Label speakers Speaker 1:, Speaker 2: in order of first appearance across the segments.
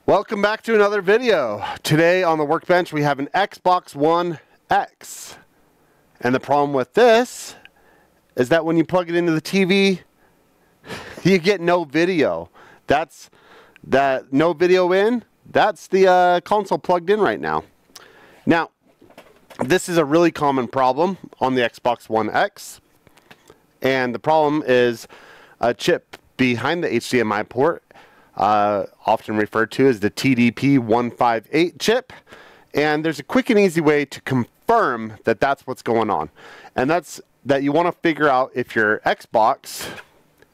Speaker 1: Welcome back to another video. Today on the workbench we have an Xbox One X. And the problem with this is that when you plug it into the TV, you get no video. That's that no video in. That's the console plugged in right now. Now, this is a really common problem on the Xbox One X. And the problem is a chip behind the HDMI port, often referred to as the TDP158 chip. And there's a quick and easy way to confirm that that's what's going on. And that's that you want to figure out if your Xbox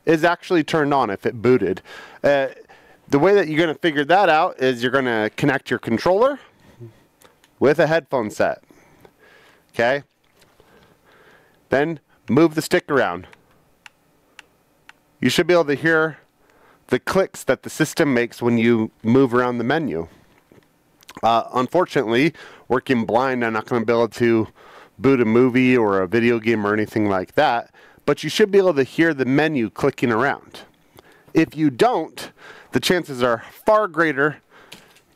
Speaker 1: is actually turned on, if it booted. The way that you're going to figure that out is you're going to connect your controller with a headphone set. Okay? Then move the stick around. You should be able to hear the clicks that the system makes when you move around the menu. Unfortunately, working blind, I'm not going to be able to boot a movie or a video game or anything like that, but you should be able to hear the menu clicking around. If you don't, the chances are far greater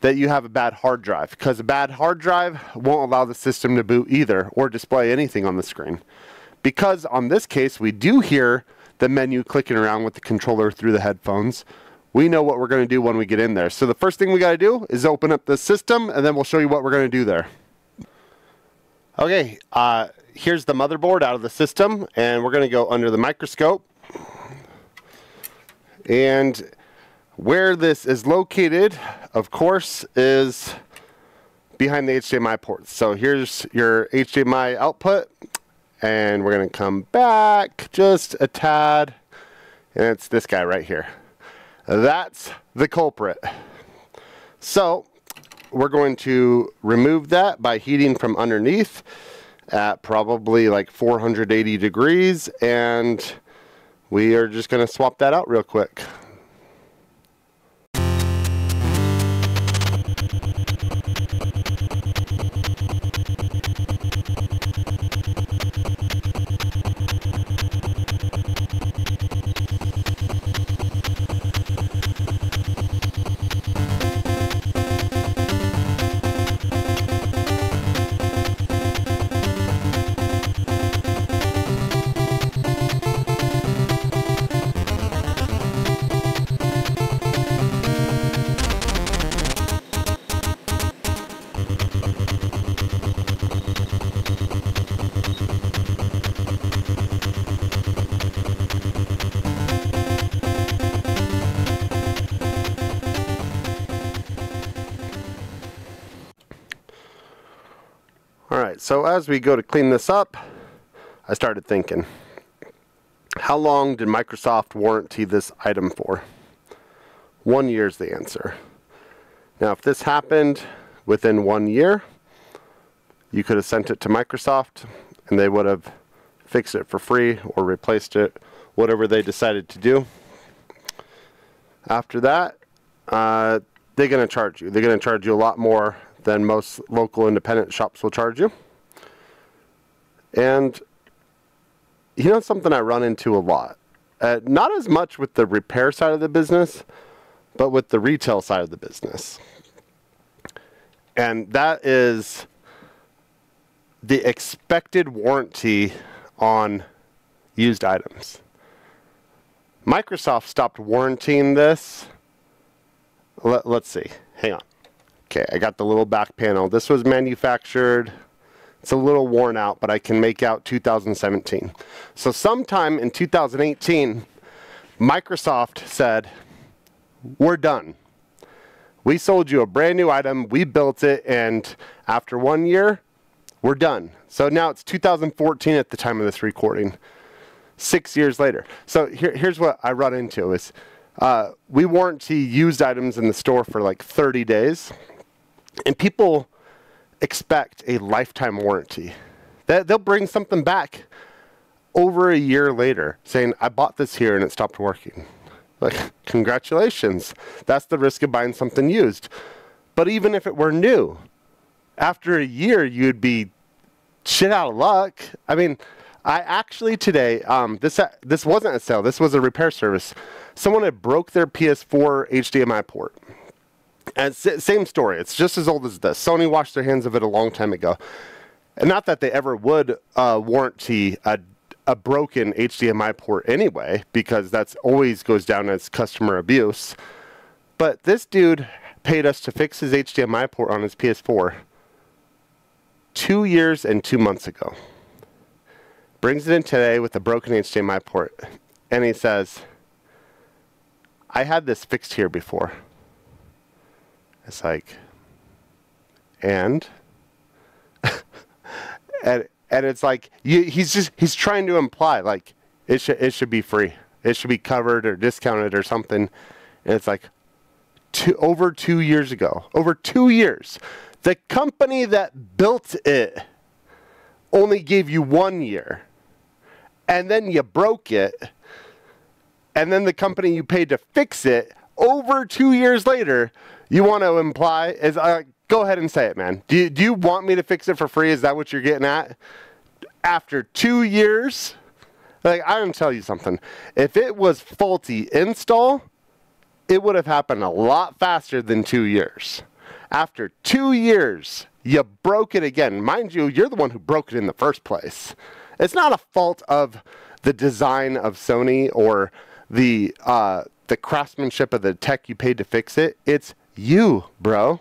Speaker 1: that you have a bad hard drive, because a bad hard drive won't allow the system to boot either or display anything on the screen. Because on this case, we do hear the menu clicking around with the controller through the headphones, we know what we're going to do when we get in there. So the first thing we got to do is open up the system, and then we'll show you what we're going to do there. Okay, here's the motherboard out of the system, and we're going to go under the microscope. And where this is located, of course, is behind the HDMI ports. So here's your HDMI output. And we're going to come back just a tad, and it's this guy right here. That's the culprit. So we're going to remove that by heating from underneath at probably like 480 degrees, and we are just going to swap that out real quick. Alright, so as we go to clean this up, I started thinking, how long did Microsoft warranty this item for? 1 year is the answer. Now, if this happened within 1 year, you could have sent it to Microsoft and they would have fixed it for free or replaced it, whatever they decided to do. After that, they're going to charge you. They're going to charge you a lot more than most local independent shops will charge you. And you know something I run into a lot, not as much with the repair side of the business, but with the retail side of the business. And that is the expected warranty on used items. Microsoft stopped warranting this. Let's see, hang on. Okay, I got the little back panel. This was manufactured, it's a little worn out, but I can make out 2017. So sometime in 2018, Microsoft said, we're done. We sold you a brand new item, we built it, and after 1 year, we're done. So now it's 2014 at the time of this recording, 6 years later. So here's what I run into is, we warranty used items in the store for like 30 days. And people expect a lifetime warranty. They'll bring something back over a year later saying, I bought this here and it stopped working. Like, congratulations. That's the risk of buying something used. But even if it were new, after a year, you'd be shit out of luck. I mean, I actually today, this wasn't a sale, this was a repair service. Someone had broke their PS4 HDMI port. And same story. It's just as old as this. Sony washed their hands of it a long time ago. And not that they ever would warranty a broken HDMI port anyway, because that's always goes down as customer abuse. But this dude paid us to fix his HDMI port on his PS4 2 years and 2 months ago. Brings it in today with a broken HDMI port. And he says, I had this fixed here before. It's like, and it's like he's trying to imply like it should be free, it should be covered or discounted or something. And it's like over 2 years ago, over 2 years, the company that built it only gave you 1 year, and then you broke it, and then the company you paid to fix it over 2 years later, you want to imply is go ahead and say it, man. Do you want me to fix it for free? Is that what you're getting at? After 2 years? Like, I'm going to tell you something. If it was faulty install, it would have happened a lot faster than 2 years. After 2 years, you broke it again. Mind you, you're the one who broke it in the first place. It's not a fault of the design of Sony or the craftsmanship of the tech you paid to fix it. It's you, bro.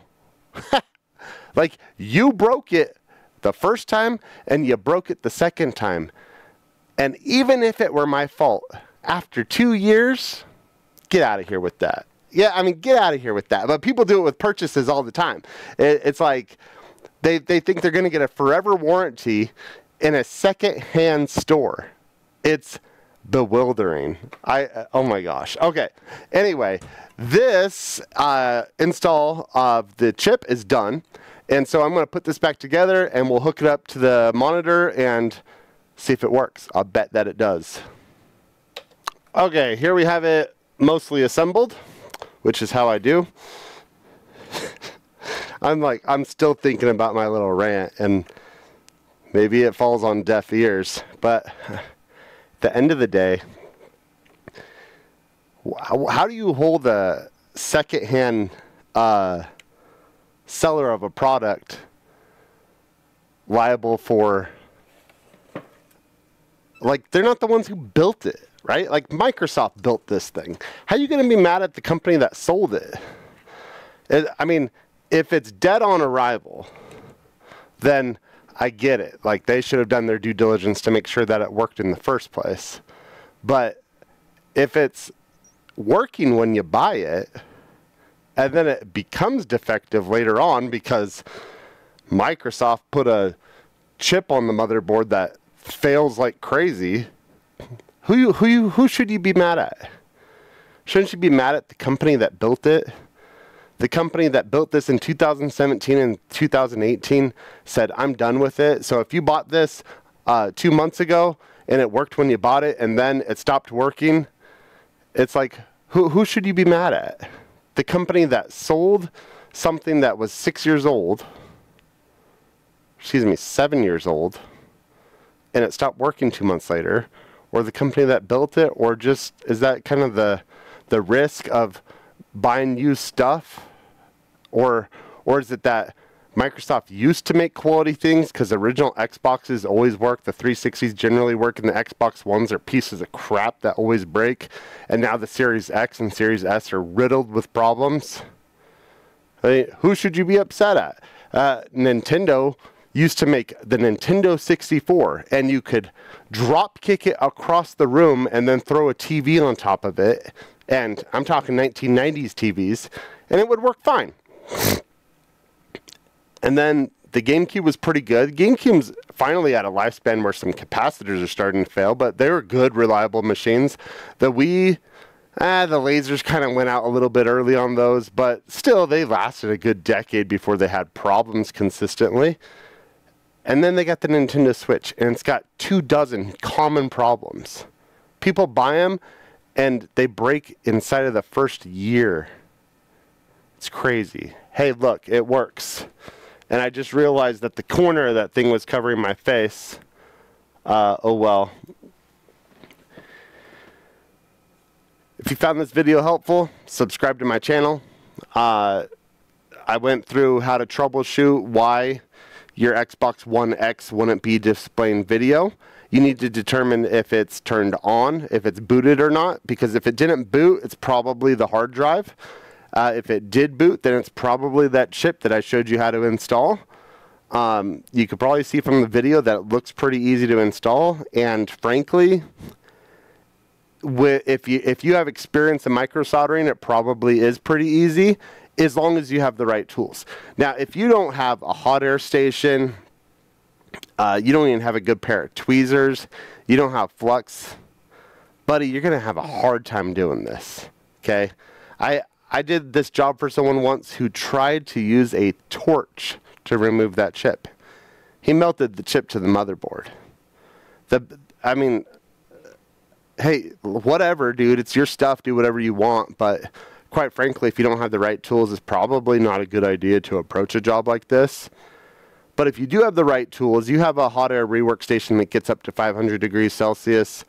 Speaker 1: Like, you broke it the first time and you broke it the second time. And even if it were my fault, after 2 years, get out of here with that. Yeah, I mean, get out of here with that. But people do it with purchases all the time. It's like they think they're going to get a forever warranty in a second-hand store. It's bewildering. Oh my gosh. Okay. Anyway, this install of the chip is done. And so I'm going to put this back together and we'll hook it up to the monitor and see if it works. I'll bet that it does. Okay, here we have it mostly assembled, which is how I do. I'm still thinking about my little rant, and maybe it falls on deaf ears, but at the end of the day, how do you hold a second-hand seller of a product liable for, like, they're not the ones who built it, right? Like, Microsoft built this thing. How are you going to be mad at the company that sold it? I mean, if it's dead on arrival, then I get it. Like, they should have done their due diligence to make sure that it worked in the first place. But if it's working when you buy it, and then it becomes defective later on because Microsoft put a chip on the motherboard that fails like crazy, who should you be mad at? Shouldn't you be mad at the company that built it? The company that built this in 2017 and 2018 said, I'm done with it. So if you bought this 2 months ago and it worked when you bought it and then it stopped working, it's like, who should you be mad at? The company that sold something that was 6 years old, 7 years old, and it stopped working 2 months later, or the company that built it, or just, is that kind of the risk of buying used stuff? Or is it that Microsoft used to make quality things because original Xboxes always work, the 360s generally work, and the Xbox Ones are pieces of crap that always break, and now the Series X and Series S are riddled with problems? I mean, who should you be upset at? Nintendo used to make the Nintendo 64, and you could drop kick it across the room and then throw a TV on top of it, and I'm talking 1990s TVs, and it would work fine. And then the GameCube was pretty good. GameCube's finally at a lifespan where some capacitors are starting to fail, but they were good, reliable machines. The Wii, the lasers kind of went out a little bit early on those, but still they lasted a good decade before they had problems consistently. And then they got the Nintendo Switch, and it's got 24 common problems. People buy them, and they break inside of the first year. It's crazy. Hey, look, it works. And I just realized that the corner of that thing was covering my face. Oh well. If you found this video helpful, subscribe to my channel. I went through how to troubleshoot why your Xbox One X wouldn't be displaying video. You need to determine if it's turned on, if it's booted or not, because if it didn't boot, it's probably the hard drive. If it did boot, then it's probably that chip that I showed you how to install. You could probably see from the video that it looks pretty easy to install, and frankly, if you have experience in micro soldering, it probably is pretty easy, as long as you have the right tools. Now, if you don't have a hot air station, you don't even have a good pair of tweezers, you don't have Flux, buddy, you're going to have a hard time doing this, okay? I did this job for someone once who tried to use a torch to remove that chip. He melted the chip to the motherboard. I mean, hey, whatever, dude, it's your stuff, do whatever you want, but quite frankly, if you don't have the right tools, it's probably not a good idea to approach a job like this. But if you do have the right tools, you have a hot air rework station that gets up to 500 degrees Celsius,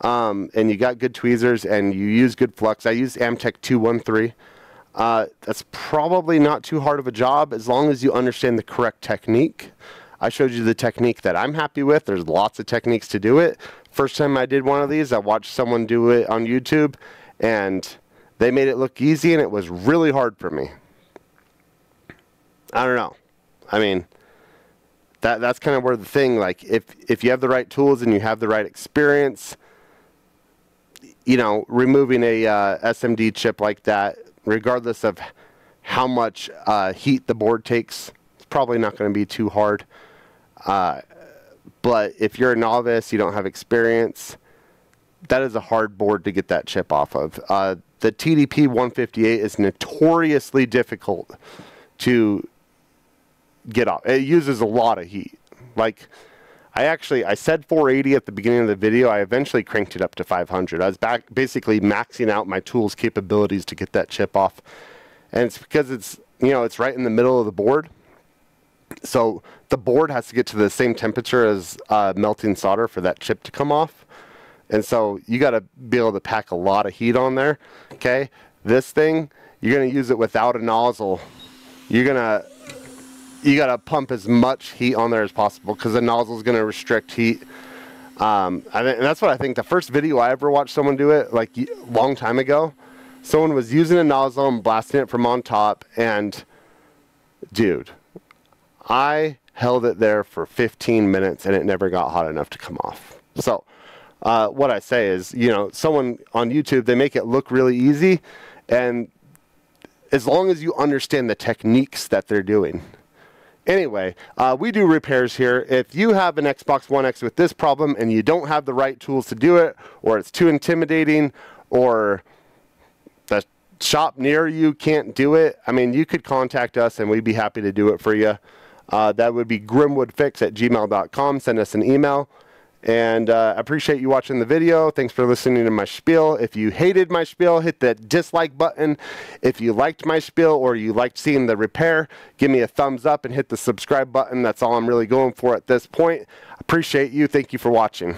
Speaker 1: and you got good tweezers, and you use good Flux. I use AmTech 213. That's probably not too hard of a job as long as you understand the correct technique. I showed you the technique that I'm happy with. There's lots of techniques to do it. First time I did one of these, I watched someone do it on YouTube, and they made it look easy, and it was really hard for me. I don't know. I mean, that's kind of where the thing, like, if you have the right tools and you have the right experience, you know, removing a SMD chip like that, regardless of how much heat the board takes, it's probably not going to be too hard. But if you're a novice, you don't have experience, that is a hard board to get that chip off of. The TDP 158 is notoriously difficult to get off. It uses a lot of heat. Like, I said 480 at the beginning of the video. I eventually cranked it up to 500. I was basically maxing out my tool's capabilities to get that chip off. And it's because it's, you know, it's right in the middle of the board. So the board has to get to the same temperature as melting solder for that chip to come off. And so you got to be able to pack a lot of heat on there. Okay, this thing, you're going to use it without a nozzle. You got to pump as much heat on there as possible because the nozzle is going to restrict heat. And that's what I think. The first video I ever watched someone do it, like a long time ago, someone was using a nozzle and blasting it from on top, and dude, I held it there for 15 minutes and it never got hot enough to come off. So what I say is, you know, someone on YouTube, they make it look really easy, and as long as you understand the techniques that they're doing. Anyway, we do repairs here. If you have an Xbox One X with this problem and you don't have the right tools to do it, or it's too intimidating, or the shop near you can't do it, I mean, you could contact us and we'd be happy to do it for you. That would be grimwoodfix@gmail.com. Send us an email. And I appreciate you watching the video. Thanks for listening to my spiel. If you hated my spiel, hit that dislike button. If you liked my spiel or you liked seeing the repair, give me a thumbs up and hit the subscribe button. That's all I'm really going for at this point. Appreciate you. Thank you for watching.